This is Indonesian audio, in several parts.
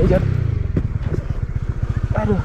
Jar. Aduh.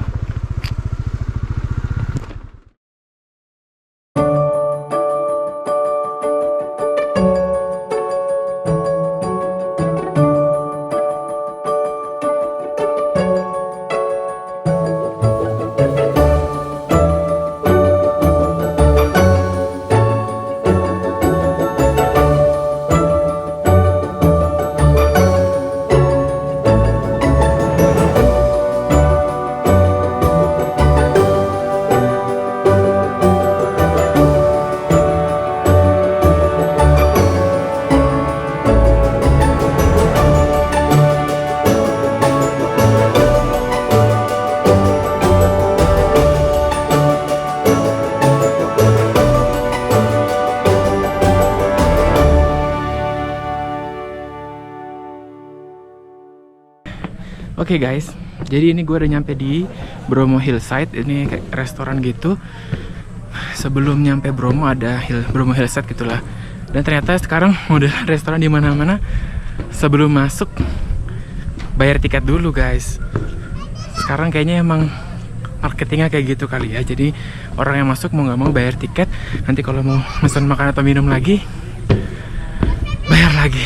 Oke guys, jadi ini gue udah nyampe di Bromo Hillside. Ini kayak restoran gitu. Sebelum nyampe Bromo ada Bromo Hillside gitulah. Dan ternyata sekarang udah restoran di mana-mana. Sebelum masuk bayar tiket dulu guys. Sekarang kayaknya emang marketingnya kayak gitu kali ya. Jadi orang yang masuk mau nggak mau bayar tiket. Nanti kalau mau pesan makan atau minum lagi, bayar lagi.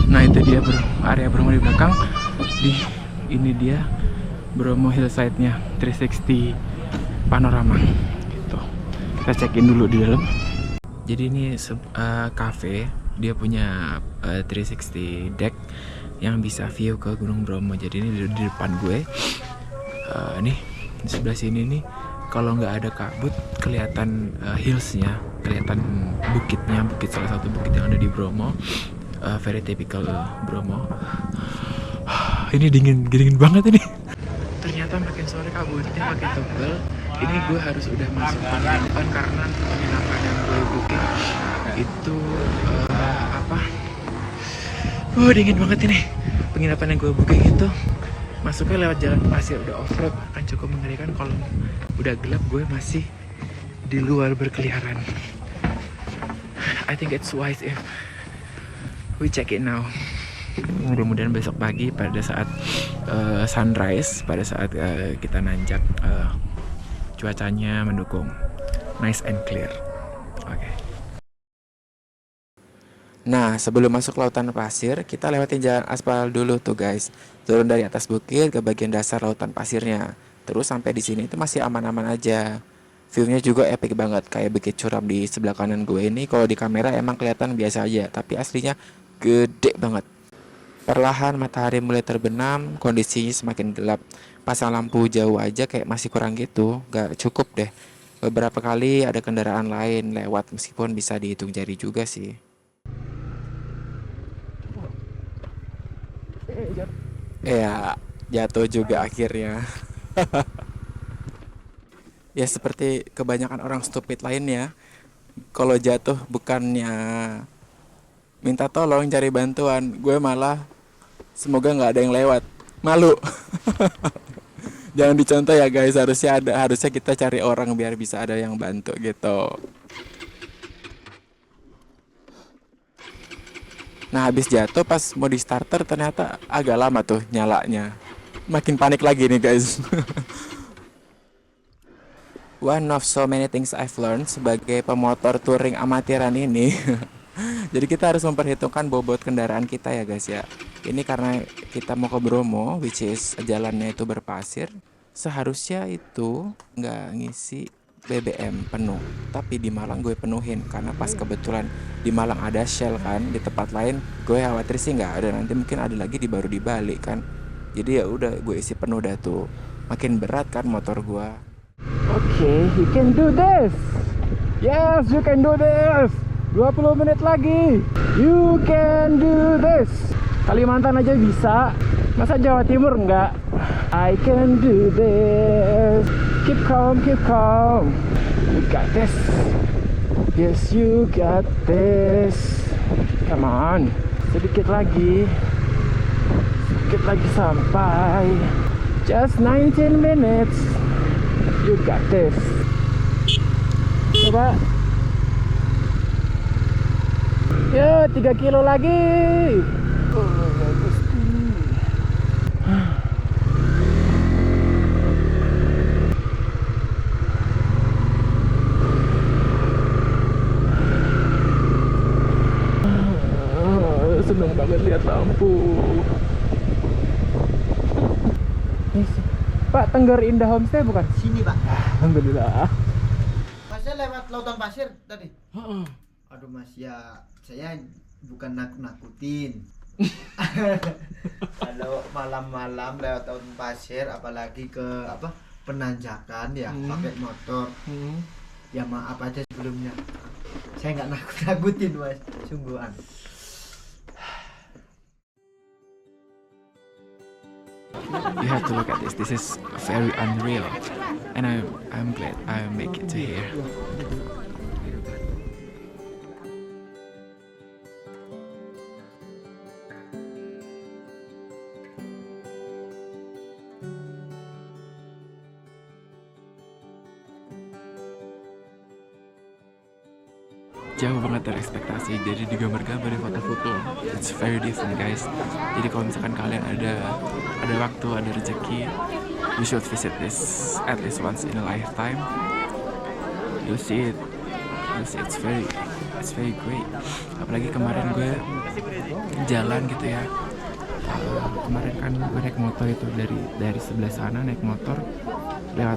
Nah itu dia bro, area Bromo di belakang. Ini dia Bromo Hillside-nya 360 panorama gitu. Kita check-in dulu di dalam. Jadi ini cafe, dia punya 360 deck yang bisa view ke Gunung Bromo. Jadi ini di depan gue. Nih di sebelah sini nih, kalau nggak ada kabut kelihatan hillsnya, kelihatan bukitnya, salah satu bukit yang ada di Bromo. Very typical Bromo. Ini dingin banget ini. Ternyata makin sore kabutnya makin tebal. Ini gue harus udah masuk penginapan karena penginapan yang gue booking itu dingin banget ini. Penginapan yang gue booking itu masuknya lewat jalan pasir, udah off-road, akan cukup mengerikan. Kalau udah gelap gue masih di luar berkeliaran. I think it's wise if we check it now. Mudah-mudahan besok pagi pada saat sunrise, pada saat kita nanjak, cuacanya mendukung, nice and clear. Oke. Nah sebelum masuk lautan pasir, kita lewatin jalan aspal dulu tuh guys. Turun dari atas bukit ke bagian dasar lautan pasirnya. Terus sampai di sini itu masih aman-aman aja. Viewnya juga epic banget, kayak bukit curam di sebelah kanan gue ini. Kalau di kamera emang kelihatan biasa aja, tapi aslinya gede banget. Perlahan matahari mulai terbenam, kondisinya semakin gelap. Pasang lampu jauh aja kayak masih kurang gitu, gak cukup deh. Beberapa kali ada kendaraan lain lewat, meskipun bisa dihitung jari juga sih. Ya, jatuh juga akhirnya. Ya seperti kebanyakan orang stupid lainnya, kalau jatuh bukannya minta tolong cari bantuan, gue malah semoga nggak ada yang lewat, malu. Jangan dicontoh ya guys, harusnya kita cari orang biar bisa ada yang bantu gitu. Nah habis jatuh pas mau di starter ternyata agak lama tuh nyalanya. Makin panik lagi nih guys. One of so many things I've learned sebagai pemotor touring amatiran ini. Jadi kita harus memperhitungkan bobot kendaraan kita ya guys ya. Ini karena kita mau ke Bromo, which is jalannya itu berpasir. Seharusnya itu nggak ngisi BBM penuh, tapi di Malang gue penuhin karena pas kebetulan di Malang ada Shell kan. Di tempat lain gue khawatir sih nggak ada, nanti mungkin ada lagi baru dibalik kan. Jadi ya udah gue isi penuh dah tuh. Makin berat kan motor gue. Okay, you can do this. Yes, you can do this. 20 menit lagi. You can do this. Kalimantan aja bisa, masa Jawa Timur enggak? I can do this. Keep calm, keep calm. You got this. Yes, you got this. Come on. Sedikit lagi. Sedikit lagi sampai. Just 19 minutes. You got this. Coba. Ya, 3 kilo lagi. Seneng banget lihat lampu. Pak, Tengger Indah Homestay bukan? Sini, Pak. Alhamdulillah. Masnya lewat Lautan Pasir tadi? Heeh. Aduh, Mas, ya saya bukan nakut-nakutin. Kalau malam-malam lewat Lautan Pasir, apalagi ke apa penanjakan ya, pakai motor. Ya maaf aja sebelumnya. Saya nggak nakut-nakutin, Mas. Sungguhan. You have to look at this. This is very unreal, and I'm glad I make it to here. Jauh banget dari ekspektasi, jadi digambar-gambar di foto-foto. It's very different, guys. Jadi kalau misalkan kalian ada waktu, ada rezeki, you should visit this at least once in a lifetime. You'll see it. It's very great. Apalagi kemarin gue jalan gitu ya. Kemarin kan gue naik motor itu dari sebelah sana, naik motor lewat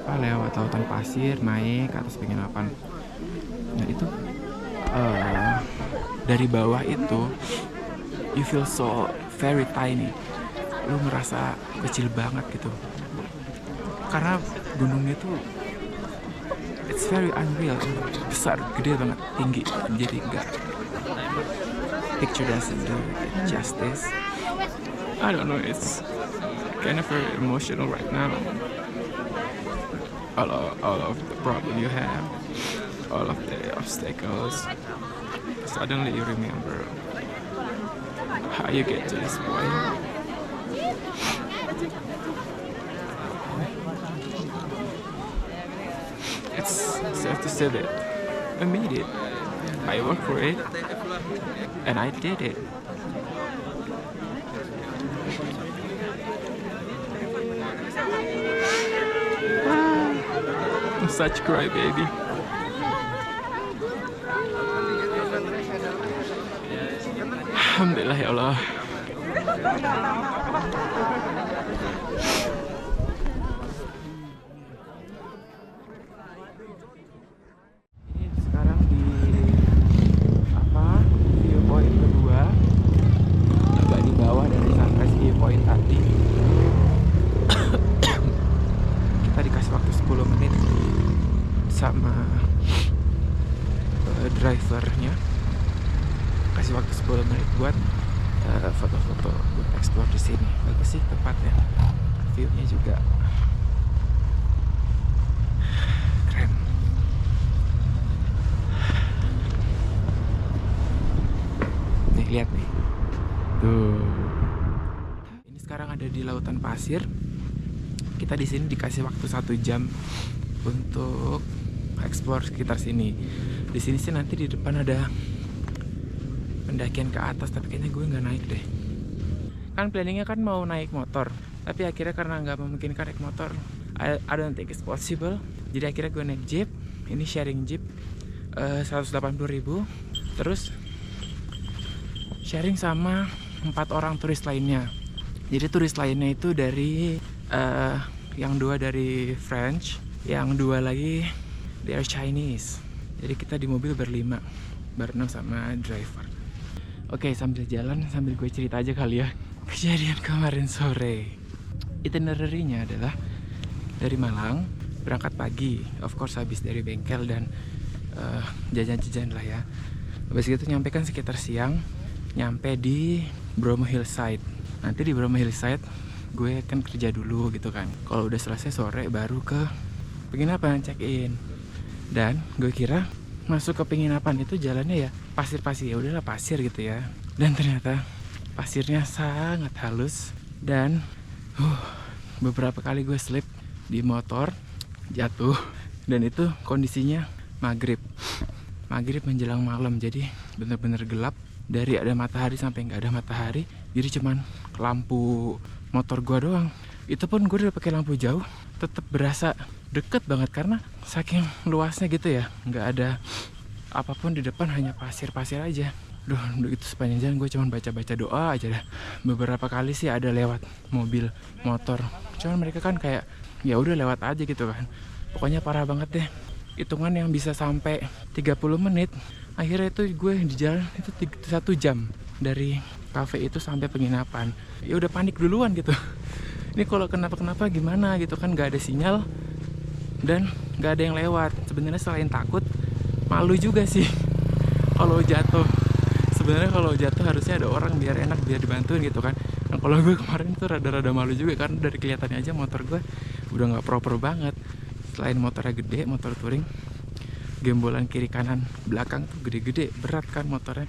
lewat lautan pasir, naik ke atas penginapan. Nah itu dari bawah itu you feel so very tiny. Lu ngerasa kecil banget gitu. Karena gunungnya tuh it's very unreal, besar, gede banget, tinggi. Jadi enggak, picture doesn't do it justice. I don't know, it's kind of very emotional right now. All of the problem you have, all of the obstacles, suddenly you remember how you get to this point. It's safe to say that I made it. I worked for it, and I did it. I'm such a crybaby. Alhamdulillah ya Allah. Ini sekarang di viewpoint kedua, agak di bawah dari sunrise viewpoint tadi. Kita dikasih waktu 10 menit sama drivernya. Kasih waktu 10 menit buat foto-foto, buat explore di sini. Bagus sih tempatnya, view-nya juga keren. Nih lihat nih, tuh. Ini sekarang ada di lautan pasir. Kita di sini dikasih waktu 1 jam untuk explore sekitar sini. Di sini sih nanti di depan ada pendakian ke atas, tapi kayaknya gue nggak naik deh. Kan planningnya kan mau naik motor, tapi akhirnya karena nggak memungkinkan naik motor, I don't think it's possible. Jadi akhirnya gue naik jeep. Ini sharing jeep 180.000. Terus sharing sama 4 orang turis lainnya. Jadi turis lainnya itu dari yang 2 dari French, yang 2 lagi dari Chinese. Jadi kita di mobil berenam sama driver. Oke, sambil jalan, sambil gue cerita aja kali ya kejadian kemarin sore. Itinerary-nya adalah dari Malang, berangkat pagi, of course habis dari bengkel dan jajan-jajan lah ya. Habis itu nyampe kan sekitar siang, nyampe di Bromo Hillside. Nanti di Bromo Hillside gue kan kerja dulu gitu kan. Kalau udah selesai sore baru ke penginapan, check in. Dan gue kira masuk ke penginapan itu jalannya ya pasir-pasir, ya udahlah pasir gitu ya. Dan ternyata pasirnya sangat halus dan beberapa kali gue slip di motor, jatuh. Dan itu kondisinya maghrib menjelang malam, jadi bener-bener gelap dari ada matahari sampai nggak ada matahari, jadi cuman lampu motor gua doang. Itu pun gue udah pakai lampu jauh, tetap berasa deket banget karena saking luasnya gitu ya, nggak ada apapun di depan, hanya pasir-pasir aja. Duh, itu sepanjang jalan gue cuman baca-baca doa aja dah. Beberapa kali sih ada lewat mobil, motor, cuman mereka kan kayak ya udah lewat aja gitu kan. Pokoknya parah banget deh. Hitungan yang bisa sampai 30 menit. Akhirnya itu gue di jalan itu 1 jam dari kafe itu sampai penginapan. Ya udah panik duluan gitu. Ini kalau kenapa-kenapa gimana gitu kan, nggak ada sinyal dan nggak ada yang lewat. Sebenarnya selain takut, malu juga sih kalau jatuh. Sebenarnya kalau jatuh harusnya ada orang biar enak, biar dibantuin gitu kan. Nah kalau gue kemarin tuh rada-rada malu juga karena dari kelihatannya aja motor gue udah nggak proper banget. Selain motornya gede, motor touring, gembolan kiri kanan belakang tuh gede-gede, berat kan motornya.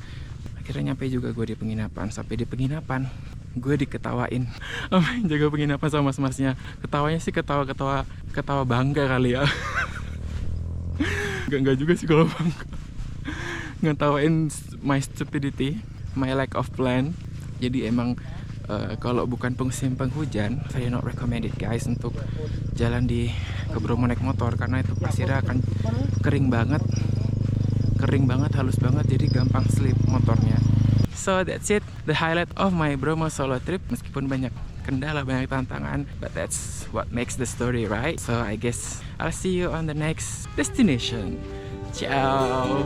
Akhirnya nyampe juga gue di penginapan. Sampai di penginapan gue diketawain sama yang jaga penginapan sama mas-masnya. Ketawanya sih ketawa bangga kali ya. Enggak juga sih kalau bangga. Ngetawain my stupidity, my lack of plan. Jadi emang kalau bukan musim penghujan, saya not recommended guys untuk jalan di ke Bromo naik motor karena itu pasirnya akan kering banget, halus banget, jadi gampang slip motornya. So that's it, the highlight of my Bromo solo trip. Meskipun banyak kendala, banyak tantangan, but that's what makes the story, right? So I guess I'll see you on the next destination. Ciao.